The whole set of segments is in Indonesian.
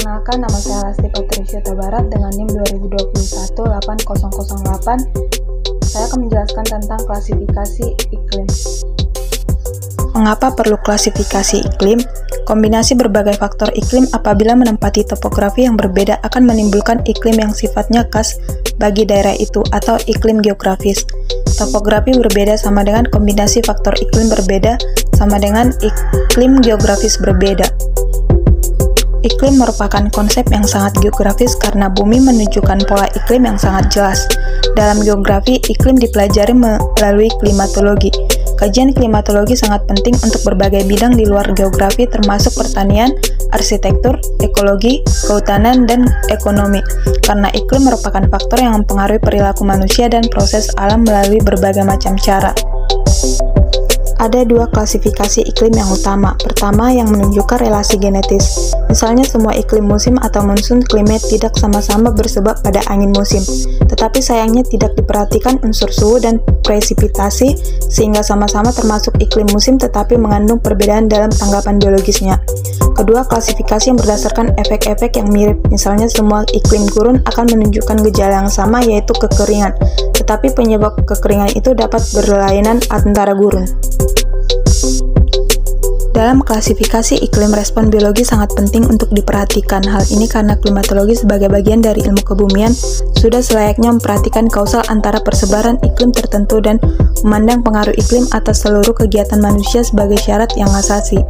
Perkenalkan, nama saya Lasti Patricia Tabarat dengan NIM 2021-8008. Saya akan menjelaskan tentang klasifikasi iklim. Mengapa perlu klasifikasi iklim? Kombinasi berbagai faktor iklim apabila menempati topografi yang berbeda akan menimbulkan iklim yang sifatnya khas bagi daerah itu atau iklim geografis. Topografi berbeda sama dengan kombinasi faktor iklim berbeda sama dengan iklim geografis berbeda. Iklim merupakan konsep yang sangat geografis karena bumi menunjukkan pola iklim yang sangat jelas. Dalam geografi, iklim dipelajari melalui klimatologi. Kajian klimatologi sangat penting untuk berbagai bidang di luar geografi termasuk pertanian, arsitektur, ekologi, kehutanan, dan ekonomi. Karena iklim merupakan faktor yang mempengaruhi perilaku manusia dan proses alam melalui berbagai macam cara. Ada dua klasifikasi iklim yang utama. Pertama, yang menunjukkan relasi genetis. Misalnya semua iklim musim atau monsoon climate tidak sama-sama bersebab pada angin musim. Tetapi sayangnya tidak diperhatikan unsur suhu dan presipitasi sehingga sama-sama termasuk iklim musim tetapi mengandung perbedaan dalam tanggapan biologisnya. Kedua, klasifikasi yang berdasarkan efek-efek yang mirip. Misalnya semua iklim gurun akan menunjukkan gejala yang sama yaitu kekeringan. Tetapi penyebab kekeringan itu dapat berlainan antara gurun. Dalam klasifikasi iklim, respon biologi sangat penting untuk diperhatikan. Hal ini karena klimatologi sebagai bagian dari ilmu kebumian sudah selayaknya memperhatikan kausal antara persebaran iklim tertentu dan memandang pengaruh iklim atas seluruh kegiatan manusia sebagai syarat yang asasi.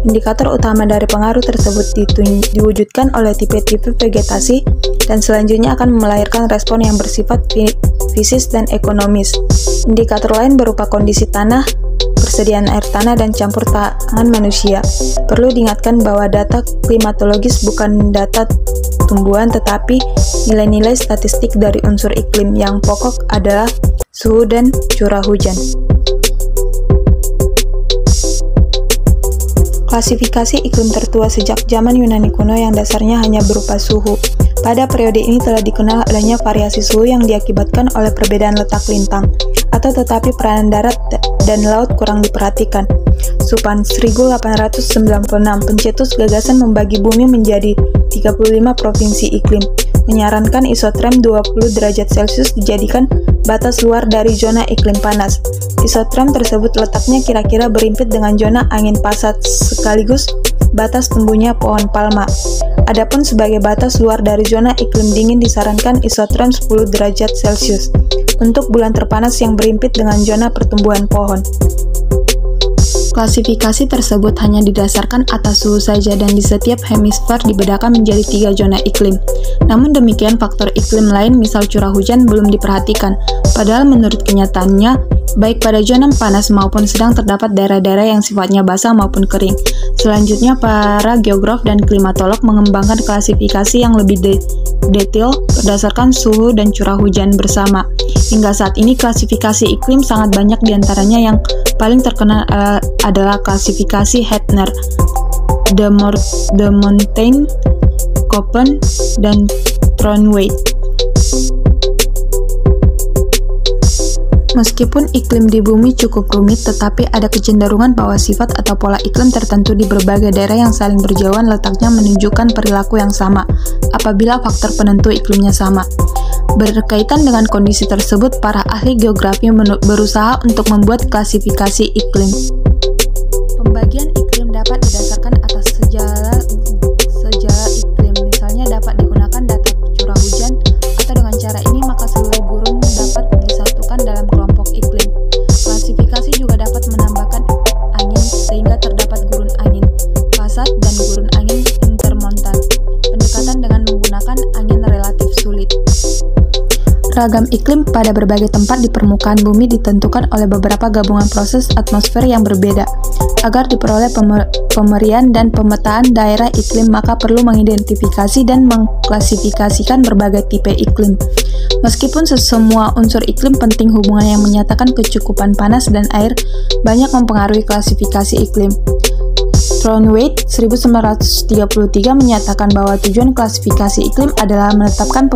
Indikator utama dari pengaruh tersebut diwujudkan oleh tipe-tipe vegetasi dan selanjutnya akan melahirkan respon yang bersifat fisis dan ekonomis. Indikator lain berupa kondisi tanah, persediaan air tanah, dan campur tangan manusia. Perlu diingatkan bahwa data klimatologis bukan data tumbuhan tetapi nilai-nilai statistik dari unsur iklim yang pokok adalah suhu dan curah hujan. Klasifikasi iklim tertua sejak zaman Yunani kuno yang dasarnya hanya berupa suhu. Pada periode ini telah dikenal adanya variasi suhu yang diakibatkan oleh perbedaan letak lintang, atau tetapi peranan darat dan laut kurang diperhatikan. Supan 1896, pencetus gagasan membagi bumi menjadi 35 provinsi iklim, menyarankan isoterm 20 derajat Celcius dijadikan batas luar dari zona iklim panas. Isoterm tersebut letaknya kira-kira berimpit dengan zona angin pasat sekaligus batas tumbuhnya pohon palma. Adapun sebagai batas luar dari zona iklim dingin disarankan isoterm 10 derajat Celcius untuk bulan terpanas yang berimpit dengan zona pertumbuhan pohon. Klasifikasi tersebut hanya didasarkan atas suhu saja dan di setiap hemisfer dibedakan menjadi 3 zona iklim. Namun demikian faktor iklim lain misal curah hujan belum diperhatikan, padahal menurut kenyataannya, baik pada zona panas maupun sedang terdapat daerah-daerah yang sifatnya basah maupun kering. Selanjutnya, para geograf dan klimatolog mengembangkan klasifikasi yang lebih detail berdasarkan suhu dan curah hujan bersama. Hingga saat ini klasifikasi iklim sangat banyak diantaranya yang paling terkenal adalah klasifikasi Hettner, De Montaigne, Köppen, dan Thornweyde. Meskipun iklim di bumi cukup rumit, tetapi ada kecenderungan bahwa sifat atau pola iklim tertentu di berbagai daerah yang saling berjauhan letaknya menunjukkan perilaku yang sama, apabila faktor penentu iklimnya sama. Berkaitan dengan kondisi tersebut, para ahli geografi berusaha untuk membuat klasifikasi iklim. Pembagian iklim dapat didasarkan atas sejala iklim, misalnya dapat digunakan data curah hujan, atau dengan cara ini maka seluruh gurun dapat disatukan dalam kelompok iklim. Klasifikasi juga dapat menambahkan angin sehingga terdapat gurun angin pasat dan gurun angin intermontan. Pendekatan dengan menggunakan angin relatif sulit. Ragam iklim pada berbagai tempat di permukaan bumi ditentukan oleh beberapa gabungan proses atmosfer yang berbeda. Agar diperoleh pemerian dan pemetaan daerah iklim, maka perlu mengidentifikasi dan mengklasifikasikan berbagai tipe iklim. Meskipun semua unsur iklim penting, hubungan yang menyatakan kecukupan panas dan air banyak mempengaruhi klasifikasi iklim. Thornweyde 1933 menyatakan bahwa tujuan klasifikasi iklim adalah menetapkan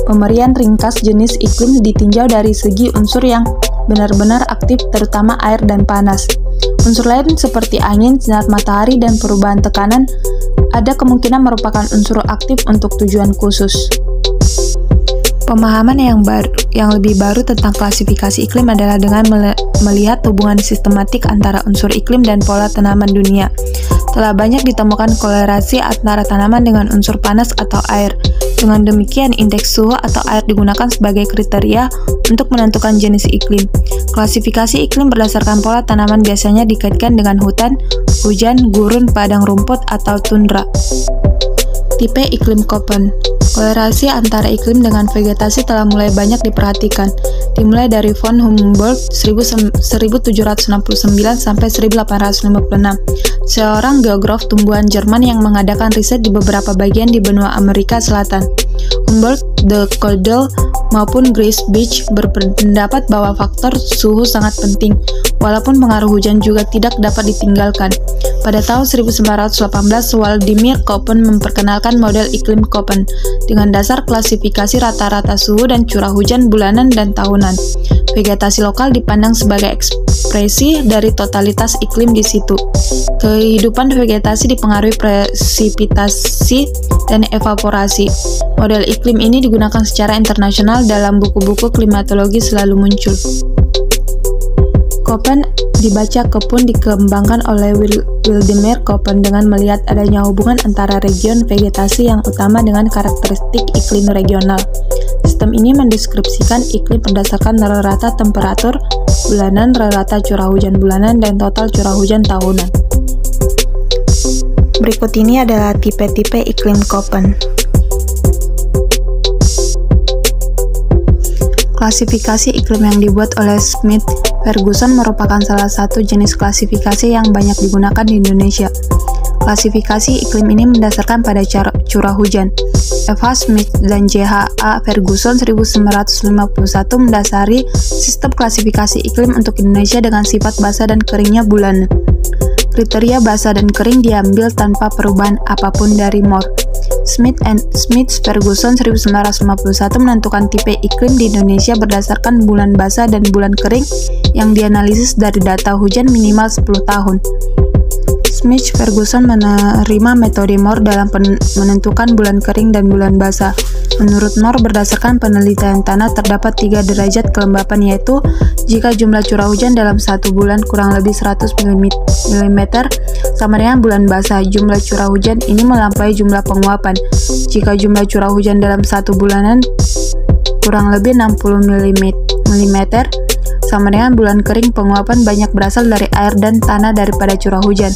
pemerian ringkas jenis iklim ditinjau dari segi unsur yang benar-benar aktif, terutama air dan panas. Unsur lain seperti angin, sinar matahari, dan perubahan tekanan ada kemungkinan merupakan unsur aktif untuk tujuan khusus. Pemahaman yang lebih baru tentang klasifikasi iklim adalah dengan melihat hubungan sistematik antara unsur iklim dan pola tanaman dunia. Telah banyak ditemukan kolerasi antara tanaman dengan unsur panas atau air. Dengan demikian, indeks suhu atau air digunakan sebagai kriteria untuk menentukan jenis iklim. Klasifikasi iklim berdasarkan pola tanaman biasanya dikaitkan dengan hutan, hujan, gurun, padang rumput, atau tundra. Tipe iklim Köppen. Kolerasi antara iklim dengan vegetasi telah mulai banyak diperhatikan, dimulai dari von Humboldt 1769 sampai 1856, seorang geograf tumbuhan Jerman yang mengadakan riset di beberapa bagian di benua Amerika Selatan. Humboldt, de Coldel, maupun Grace Beach berpendapat bahwa faktor suhu sangat penting, walaupun pengaruh hujan juga tidak dapat ditinggalkan. Pada tahun 1918, Waldimir Köppen memperkenalkan model iklim Köppen dengan dasar klasifikasi rata-rata suhu dan curah hujan bulanan dan tahunan. Vegetasi lokal dipandang sebagai ekspresi dari totalitas iklim di situ. Kehidupan vegetasi dipengaruhi presipitasi dan evaporasi. Model iklim ini digunakan secara internasional dalam buku-buku klimatologi selalu muncul. Köppen dibaca kepun dikembangkan oleh Waldimir Köppen dengan melihat adanya hubungan antara region vegetasi yang utama dengan karakteristik iklim regional. Sistem ini mendeskripsikan iklim berdasarkan rata temperatur bulanan, rata curah hujan bulanan, dan total curah hujan tahunan. Berikut ini adalah tipe-tipe iklim Köppen. Klasifikasi iklim yang dibuat oleh Smith-Ferguson merupakan salah satu jenis klasifikasi yang banyak digunakan di Indonesia. Klasifikasi iklim ini mendasarkan pada curah hujan. F.H. Smith dan J.H.A. Ferguson 1951 mendasari sistem klasifikasi iklim untuk Indonesia dengan sifat basah dan keringnya bulanan. Kriteria basah dan kering diambil tanpa perubahan apapun dari Moore. Smith-Ferguson 1951 menentukan tipe iklim di Indonesia berdasarkan bulan basah dan bulan kering yang dianalisis dari data hujan minimal 10 tahun. Smith-Ferguson menerima metode Moore dalam menentukan bulan kering dan bulan basah. Menurut Moore, berdasarkan penelitian tanah terdapat 3 derajat kelembapan, yaitu jika jumlah curah hujan dalam satu bulan kurang lebih 100 mm sama dengan bulan basah. Jumlah curah hujan ini melampaui jumlah penguapan. Jika jumlah curah hujan dalam satu bulanan kurang lebih 60 mm sama dengan bulan kering, penguapan banyak berasal dari air dan tanah daripada curah hujan.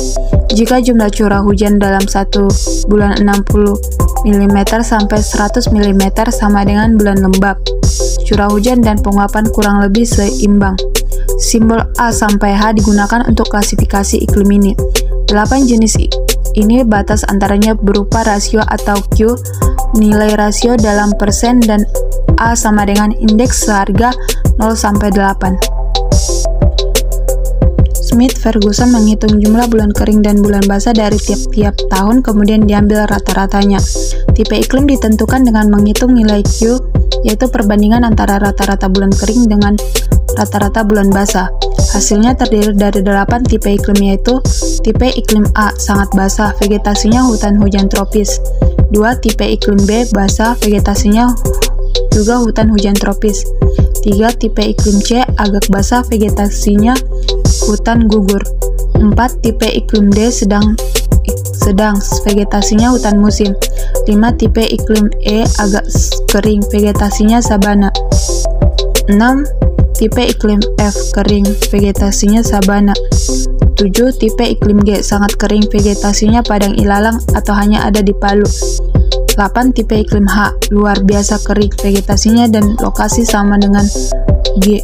Jika jumlah curah hujan dalam satu bulan 60 mm sampai 100 mm sama dengan bulan lembab, curah hujan dan penguapan kurang lebih seimbang. Simbol A sampai H digunakan untuk klasifikasi iklim ini. 8 jenis ini batas antaranya berupa rasio atau Q, nilai rasio dalam persen, dan A sama dengan indeks seharga 0 sampai 8. Smith-Ferguson menghitung jumlah bulan kering dan bulan basah dari tiap-tiap tahun, kemudian diambil rata-ratanya. Tipe iklim ditentukan dengan menghitung nilai Q, yaitu perbandingan antara rata-rata bulan kering dengan rata-rata bulan basah. Hasilnya terdiri dari 8 tipe iklim, yaitu tipe iklim A, sangat basah, vegetasinya hutan hujan tropis. 2. Tipe iklim B, basah, vegetasinya juga hutan hujan tropis. 3. Tipe iklim C, agak basah, vegetasinya hutan gugur. 4. Tipe iklim D, sedang, vegetasinya hutan musim. 5. Tipe iklim E, agak kering, vegetasinya sabana. 6. Tipe iklim F, kering, vegetasinya sabana. 7. Tipe iklim G, sangat kering, vegetasinya padang ilalang atau hanya ada di Palu. 8. Tipe iklim H, luar biasa kering, vegetasinya dan lokasi sama dengan G.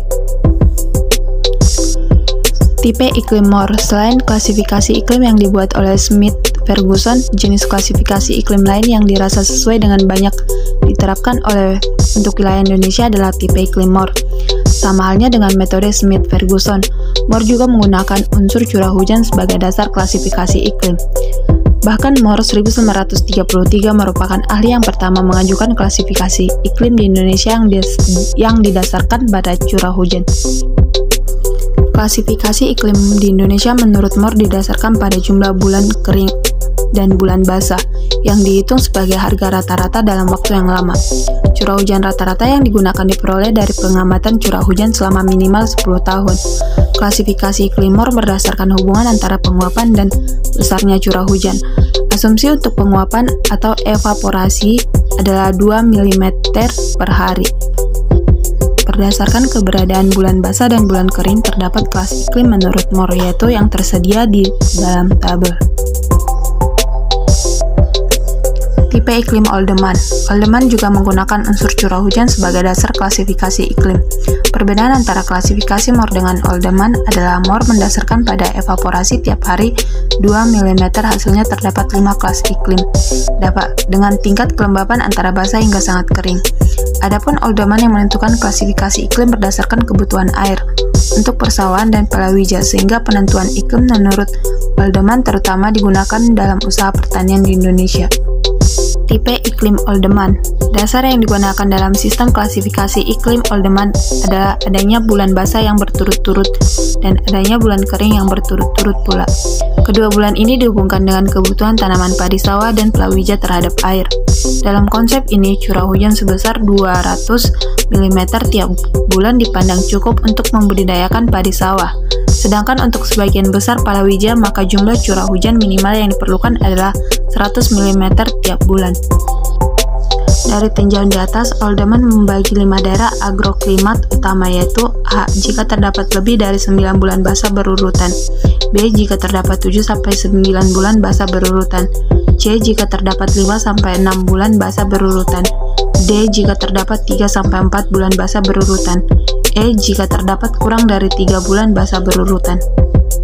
Tipe iklim Moore. Selain klasifikasi iklim yang dibuat oleh Smith-Ferguson, jenis klasifikasi iklim lain yang dirasa sesuai dengan banyak diterapkan untuk wilayah Indonesia adalah tipe iklim Moore. Sama halnya dengan metode Smith-Ferguson, Moore juga menggunakan unsur curah hujan sebagai dasar klasifikasi iklim. Bahkan Moore 1933 merupakan ahli yang pertama mengajukan klasifikasi iklim di Indonesia yang didasarkan pada curah hujan. Klasifikasi iklim di Indonesia menurut MOR didasarkan pada jumlah bulan kering dan bulan basah yang dihitung sebagai harga rata-rata dalam waktu yang lama. Curah hujan rata-rata yang digunakan diperoleh dari pengamatan curah hujan selama minimal 10 tahun. Klasifikasi iklim MOR berdasarkan hubungan antara penguapan dan besarnya curah hujan. Asumsi untuk penguapan atau evaporasi adalah 2 mm per hari. Berdasarkan keberadaan bulan basah dan bulan kering, terdapat kelas iklim menurut MOR, yaitu yang tersedia di dalam tabel. Tipe iklim Oldeman. Oldeman juga menggunakan unsur curah hujan sebagai dasar klasifikasi iklim. Perbedaan antara klasifikasi MOR dengan Oldeman adalah MOR mendasarkan pada evaporasi tiap hari 2 mm, hasilnya terdapat 5 kelas iklim, dengan tingkat kelembapan antara basah hingga sangat kering. Adapun Oldeman yang menentukan klasifikasi iklim berdasarkan kebutuhan air untuk persawahan dan palawija, sehingga penentuan iklim menurut Oldeman terutama digunakan dalam usaha pertanian di Indonesia. Tipe iklim Oldeman. Dasar yang digunakan dalam sistem klasifikasi iklim Oldeman adalah adanya bulan basah yang berturut-turut dan adanya bulan kering yang berturut-turut pula. Kedua bulan ini dihubungkan dengan kebutuhan tanaman padi sawah dan palawija terhadap air. Dalam konsep ini, curah hujan sebesar 200 mm tiap bulan dipandang cukup untuk membudidayakan padi sawah. Sedangkan untuk sebagian besar palawija, maka jumlah curah hujan minimal yang diperlukan adalah 100 mm tiap bulan. Dari tinjauan di atas, Oldeman membagi 5 daerah agroklimat utama, yaitu A. Jika terdapat lebih dari 9 bulan basah berurutan. B. Jika terdapat 7-9 bulan basah berurutan. C. Jika terdapat 5-6 bulan basah berurutan. D. Jika terdapat 3-4 bulan basah berurutan. E. Jika terdapat kurang dari 3 bulan basah berurutan.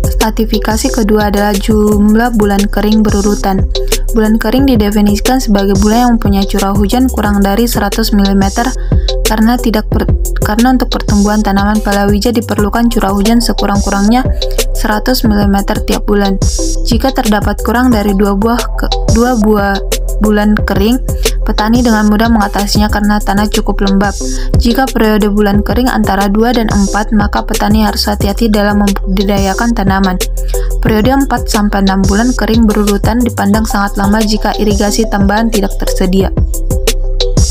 Stratifikasi kedua adalah jumlah bulan kering berurutan. Bulan kering didefinisikan sebagai bulan yang mempunyai curah hujan kurang dari 100 mm karena untuk pertumbuhan tanaman palawija diperlukan curah hujan sekurang-kurangnya 100 mm tiap bulan. Jika terdapat kurang dari 2 bulan kering, petani dengan mudah mengatasinya karena tanah cukup lembab. Jika periode bulan kering antara 2 dan 4, maka petani harus hati-hati dalam membudidayakan tanaman. Periode 4-6 bulan kering berurutan dipandang sangat lama jika irigasi tambahan tidak tersedia.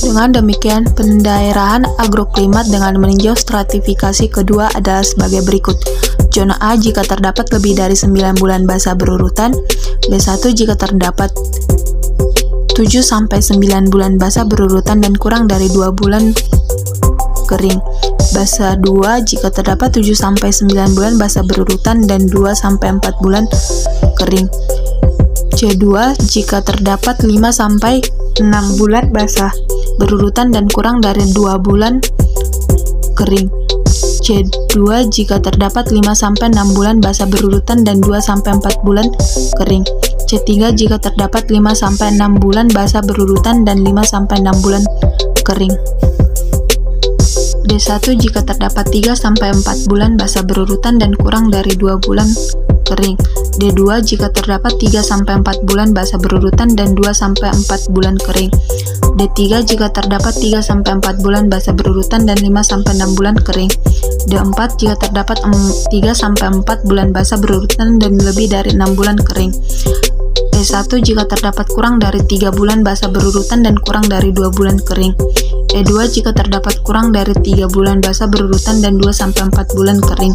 Dengan demikian, pendaerahan agroklimat dengan meninjau stratifikasi kedua adalah sebagai berikut. Zona A jika terdapat lebih dari 9 bulan basah berurutan. B1 jika terdapat 7-9 bulan basah berurutan dan kurang dari 2 bulan kering. Basah 2 jika terdapat 7-9 bulan basah berurutan dan 2-4 bulan kering. C2 jika terdapat 5-6 bulan basah berurutan dan kurang dari 2 bulan kering. C2 jika terdapat 5-6 bulan basah berurutan dan 2-4 bulan kering. C3 jika terdapat 5-6 bulan basah berurutan dan 5-6 bulan kering. D1 jika terdapat 3-4 bulan basah berurutan dan kurang dari 2 bulan kering. D2 jika terdapat 3-4 bulan basah berurutan dan 2-4 bulan kering. D3 jika terdapat 3-4 bulan basah berurutan dan 5-6 bulan kering. D4 jika terdapat 3-4 bulan basah berurutan dan lebih dari 6 bulan kering. E1 jika terdapat kurang dari 3 bulan basah berurutan dan kurang dari 2 bulan kering. E2 jika terdapat kurang dari 3 bulan basah berurutan dan 2-4 bulan kering.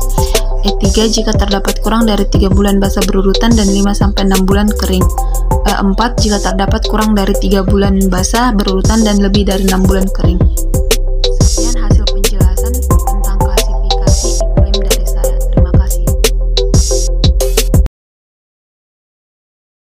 E3 jika terdapat kurang dari 3 bulan basah berurutan dan 5-6 bulan kering. E4 jika terdapat kurang dari 3 bulan basah berurutan dan lebih dari 6 bulan kering.